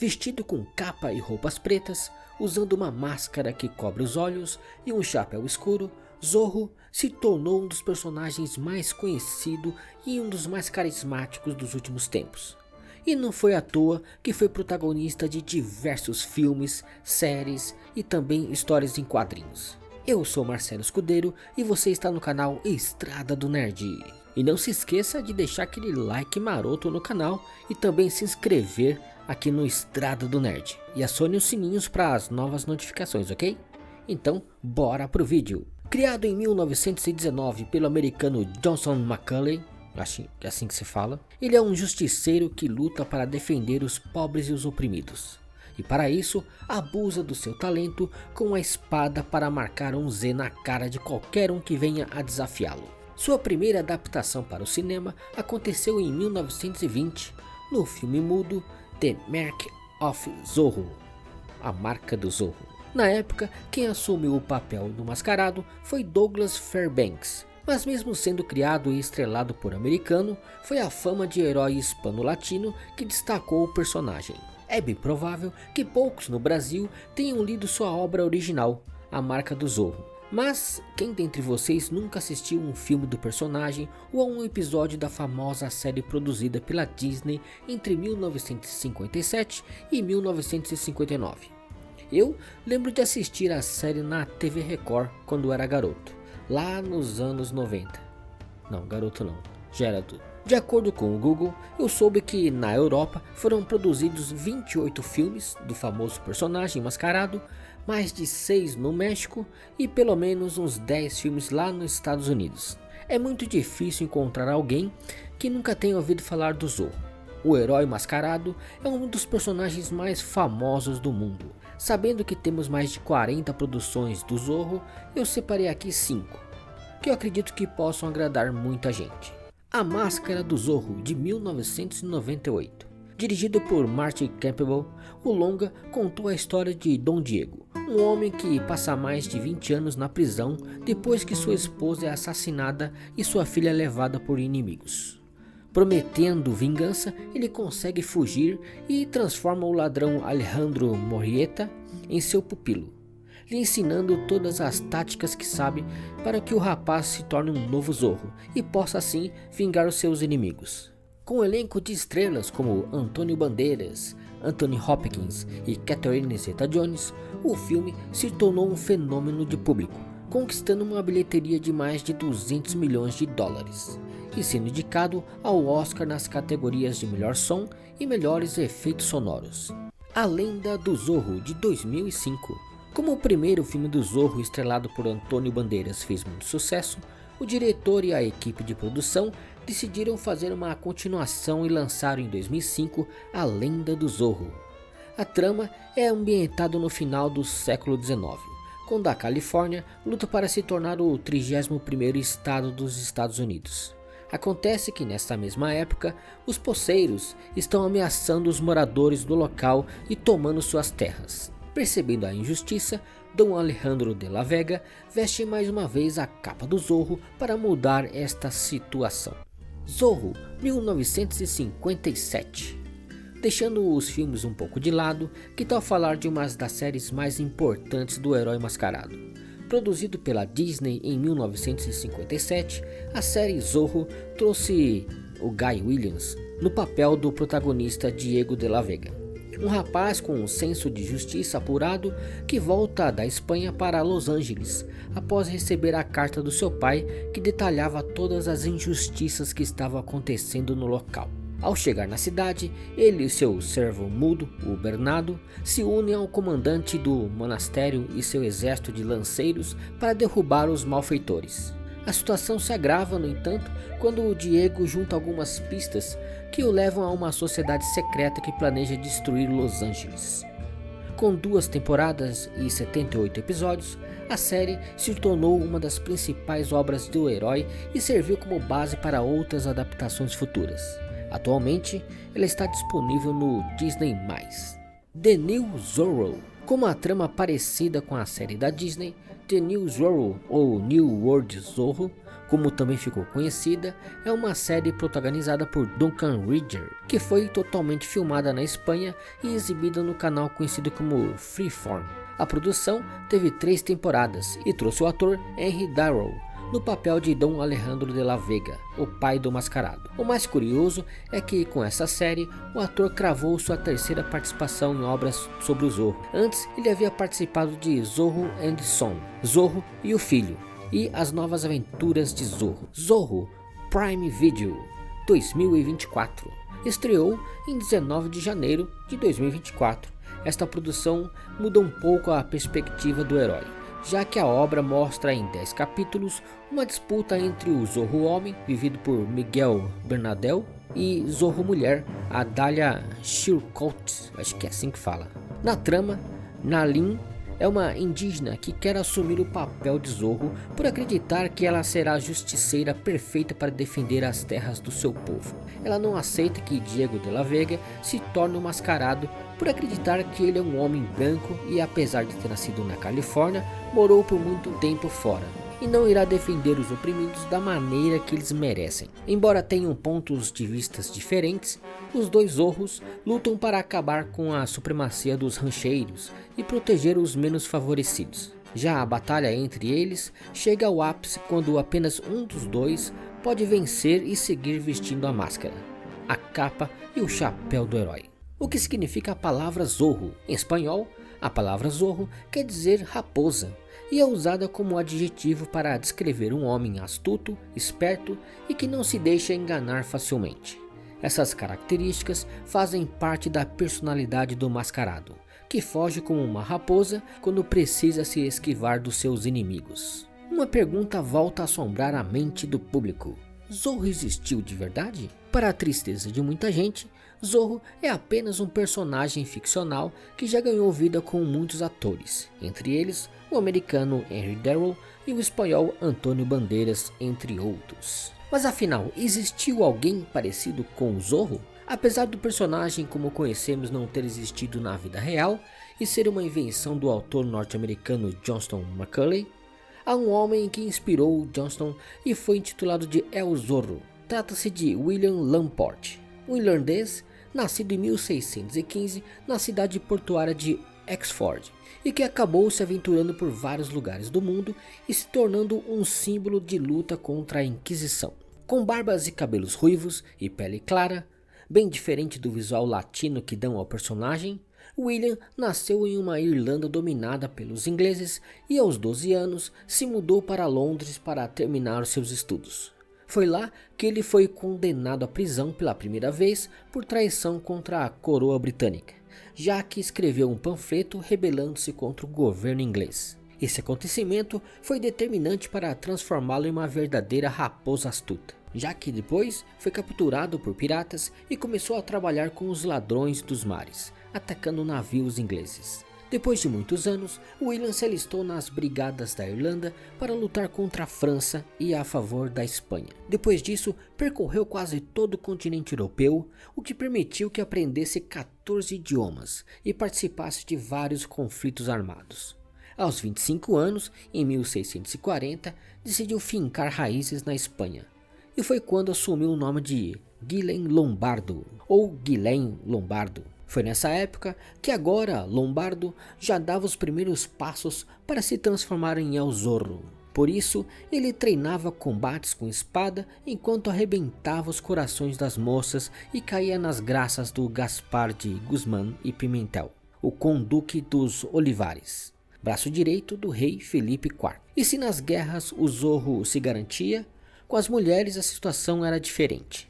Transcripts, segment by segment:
Vestido com capa e roupas pretas, usando uma máscara que cobre os olhos e um chapéu escuro, Zorro se tornou um dos personagens mais conhecidos e um dos mais carismáticos dos últimos tempos. E não foi à toa que foi protagonista de diversos filmes, séries e também histórias em quadrinhos. Eu sou Marcelo Escudeiro e você está no canal Estrada do Nerd. E não se esqueça de deixar aquele like maroto no canal e também se inscrever aqui no Estrada do Nerd. E acione os sininhos para as novas notificações, ok? Então, bora pro vídeo. Criado em 1919 pelo americano Johnson Macaulay, assim que se fala, ele é um justiceiro que luta para defender os pobres e os oprimidos. E para isso, abusa do seu talento com a espada para marcar um Z na cara de qualquer um que venha a desafiá-lo. Sua primeira adaptação para o cinema aconteceu em 1920, no filme mudo The Mark of Zorro, a marca do Zorro. Na época, quem assumiu o papel do mascarado foi Douglas Fairbanks, mas mesmo sendo criado e estrelado por americano, foi a fama de herói hispano-latino que destacou o personagem. É bem provável que poucos no Brasil tenham lido sua obra original, A Marca do Zorro. Mas quem dentre vocês nunca assistiu um filme do personagem ou a um episódio da famosa série produzida pela Disney entre 1957 e 1959? Eu lembro de assistir a série na TV Record quando era garoto, lá nos anos 90. Não, garoto não, já era adulto. De acordo com o Google, eu soube que na Europa foram produzidos 28 filmes do famoso personagem mascarado, mais de 6 no México e pelo menos uns 10 filmes lá nos Estados Unidos. É muito difícil encontrar alguém que nunca tenha ouvido falar do Zorro. O herói mascarado é um dos personagens mais famosos do mundo. Sabendo que temos mais de 40 produções do Zorro, eu separei aqui 5, que eu acredito que possam agradar muita gente. A Máscara do Zorro, de 1998. Dirigido por Martin Campbell, o longa contou a história de Dom Diego, um homem que passa mais de 20 anos na prisão depois que sua esposa é assassinada e sua filha é levada por inimigos. Prometendo vingança, ele consegue fugir e transforma o ladrão Alejandro Morrieta em seu pupilo, lhe ensinando todas as táticas que sabe para que o rapaz se torne um novo Zorro e possa assim vingar os seus inimigos. Com um elenco de estrelas como Antônio Bandeiras, Anthony Hopkins e Catherine Zeta-Jones, o filme se tornou um fenômeno de público, conquistando uma bilheteria de mais de 200 milhões de dólares e sendo indicado ao Oscar nas categorias de melhor som e melhores efeitos sonoros. A Lenda do Zorro, de 2005. Como o primeiro filme do Zorro estrelado por Antônio Bandeiras fez muito sucesso, o diretor e a equipe de produção decidiram fazer uma continuação e lançaram em 2005 A Lenda do Zorro. A trama é ambientada no final do século XIX, quando a Califórnia luta para se tornar o 31º estado dos Estados Unidos. Acontece que nesta mesma época, os poceiros estão ameaçando os moradores do local e tomando suas terras. Percebendo a injustiça, Dom Alejandro de la Vega veste mais uma vez a capa do Zorro para mudar esta situação. Zorro, 1957. Deixando os filmes um pouco de lado, que tal falar de uma das séries mais importantes do herói mascarado? Produzido pela Disney em 1957, a série Zorro trouxe o Guy Williams no papel do protagonista Diego de la Vega, um rapaz com um senso de justiça apurado que volta da Espanha para Los Angeles após receber a carta do seu pai que detalhava todas as injustiças que estavam acontecendo no local. Ao chegar na cidade, ele e seu servo mudo, o Bernardo, se unem ao comandante do monastério e seu exército de lanceiros para derrubar os malfeitores. A situação se agrava, no entanto, quando o Diego junta algumas pistas que o levam a uma sociedade secreta que planeja destruir Los Angeles. Com 2 temporadas e 78 episódios, a série se tornou uma das principais obras do herói e serviu como base para outras adaptações futuras. Atualmente, ela está disponível no Disney+. The New Zorro. Com uma trama parecida com a série da Disney, The New Zorro ou New World Zorro como também ficou conhecida, é uma série protagonizada por Duncan Reger, que foi totalmente filmada na Espanha e exibida no canal conhecido como Freeform. A produção teve 3 temporadas e trouxe o ator Henry Darrow no papel de Dom Alejandro de la Vega, o pai do mascarado. O mais curioso é que com essa série o ator cravou sua 3ª participação em obras sobre o Zorro. Antes ele havia participado de Zorro and Son, Zorro e o Filho e As Novas Aventuras de Zorro. Zorro Prime Video 2024 estreou em 19 de janeiro de 2024. Esta produção muda um pouco a perspectiva do herói, já que a obra mostra em 10 capítulos uma disputa entre o Zorro Homem, vivido por Miguel Bernadel, e Zorro Mulher, a Dahlia Shirkout, acho que é assim que fala. Na trama, Nalin é uma indígena que quer assumir o papel de Zorro por acreditar que ela será a justiceira perfeita para defender as terras do seu povo. Ela não aceita que Diego de la Vega se torne um mascarado por acreditar que ele é um homem branco e, apesar de ter nascido na Califórnia, morou por muito tempo fora e não irá defender os oprimidos da maneira que eles merecem. Embora tenham pontos de vista diferentes, os dois Zorros lutam para acabar com a supremacia dos rancheiros e proteger os menos favorecidos. Já a batalha entre eles chega ao ápice quando apenas um dos dois pode vencer e seguir vestindo a máscara, a capa e o chapéu do herói. O que significa a palavra Zorro? Em espanhol, a palavra Zorro quer dizer raposa e é usada como adjetivo para descrever um homem astuto, esperto e que não se deixa enganar facilmente. Essas características fazem parte da personalidade do mascarado, que foge como uma raposa quando precisa se esquivar dos seus inimigos. Uma pergunta volta a assombrar a mente do público: Zorro existiu de verdade? Para a tristeza de muita gente, Zorro é apenas um personagem ficcional que já ganhou vida com muitos atores, entre eles o americano Henry Darrow e o espanhol Antônio Bandeiras, entre outros. Mas afinal, existiu alguém parecido com o Zorro? Apesar do personagem como conhecemos não ter existido na vida real e ser uma invenção do autor norte-americano Johnston Macaulay, há um homem que inspirou Johnston e foi intitulado de El Zorro. Trata-se de William Lamport, um irlandês nascido em 1615 na cidade portuária de Exford e que acabou se aventurando por vários lugares do mundo e se tornando um símbolo de luta contra a Inquisição. Com barbas e cabelos ruivos e pele clara, bem diferente do visual latino que dão ao personagem, William nasceu em uma Irlanda dominada pelos ingleses e aos 12 anos se mudou para Londres para terminar os seus estudos. Foi lá que ele foi condenado à prisão pela primeira vez por traição contra a coroa britânica, já que escreveu um panfleto rebelando-se contra o governo inglês. Esse acontecimento foi determinante para transformá-lo em uma verdadeira raposa astuta, já que depois foi capturado por piratas e começou a trabalhar com os ladrões dos mares, atacando navios ingleses. Depois de muitos anos, William se alistou nas Brigadas da Irlanda para lutar contra a França e a favor da Espanha. Depois disso, percorreu quase todo o continente europeu, o que permitiu que aprendesse 14 idiomas e participasse de vários conflitos armados. Aos 25 anos, em 1640, decidiu fincar raízes na Espanha, e foi quando assumiu o nome de Guilhem Lombardo, ou Guilhem Lombardo. Foi nessa época que agora Lombardo já dava os primeiros passos para se transformar em El Zorro. Por isso, ele treinava combates com espada enquanto arrebentava os corações das moças e caía nas graças do Gaspar de Guzmán e Pimentel, o conduque dos Olivares, braço direito do rei Felipe IV. E se nas guerras o Zorro se garantia, com as mulheres a situação era diferente.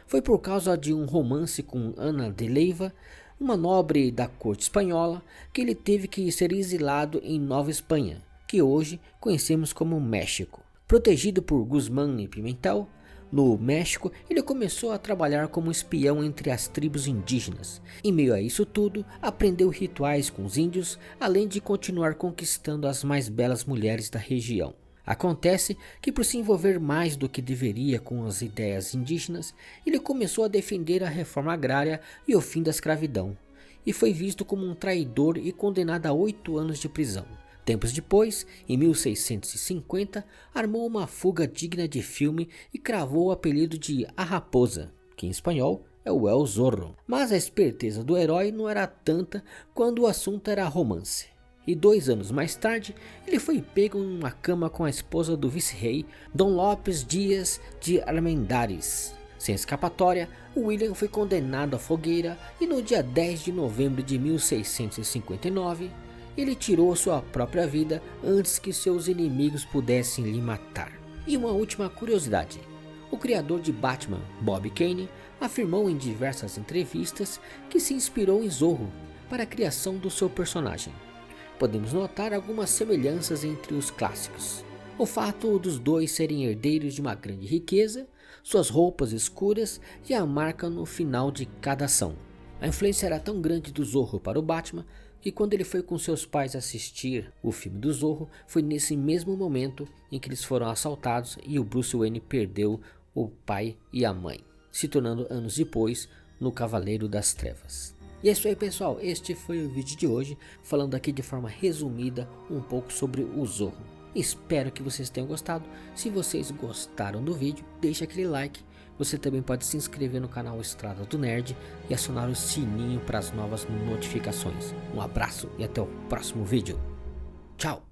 Foi por causa de um romance com Ana de Leiva, uma nobre da corte espanhola, que ele teve que ser exilado em Nova Espanha, que hoje conhecemos como México. Protegido por Guzmán e Pimentel, no México ele começou a trabalhar como espião entre as tribos indígenas. Em meio a isso tudo, aprendeu rituais com os índios, além de continuar conquistando as mais belas mulheres da região. Acontece que, por se envolver mais do que deveria com as ideias indígenas, ele começou a defender a reforma agrária e o fim da escravidão, e foi visto como um traidor e condenado a 8 anos de prisão. Tempos depois, em 1650, armou uma fuga digna de filme e cravou o apelido de A Raposa, que em espanhol é o El Zorro. Mas a esperteza do herói não era tanta quando o assunto era romance. E 2 anos mais tarde, ele foi pego em uma cama com a esposa do vice-rei, Dom Lopes Dias de Armendáriz. Sem escapatória, William foi condenado à fogueira e no dia 10 de novembro de 1659, ele tirou sua própria vida antes que seus inimigos pudessem lhe matar. E uma última curiosidade: o criador de Batman, Bob Kane, afirmou em diversas entrevistas que se inspirou em Zorro para a criação do seu personagem. Podemos notar algumas semelhanças entre os clássicos. O fato dos dois serem herdeiros de uma grande riqueza, suas roupas escuras e a marca no final de cada ação. A influência era tão grande do Zorro para o Batman que quando ele foi com seus pais assistir o filme do Zorro, foi nesse mesmo momento em que eles foram assaltados e o Bruce Wayne perdeu o pai e a mãe, se tornando anos depois no Cavaleiro das Trevas. E é isso aí, pessoal, este foi o vídeo de hoje, falando aqui de forma resumida um pouco sobre o Zorro. Espero que vocês tenham gostado. Se vocês gostaram do vídeo, deixe aquele like. Você também pode se inscrever no canal Estrada do Nerd e acionar o sininho para as novas notificações. Um abraço e até o próximo vídeo. Tchau!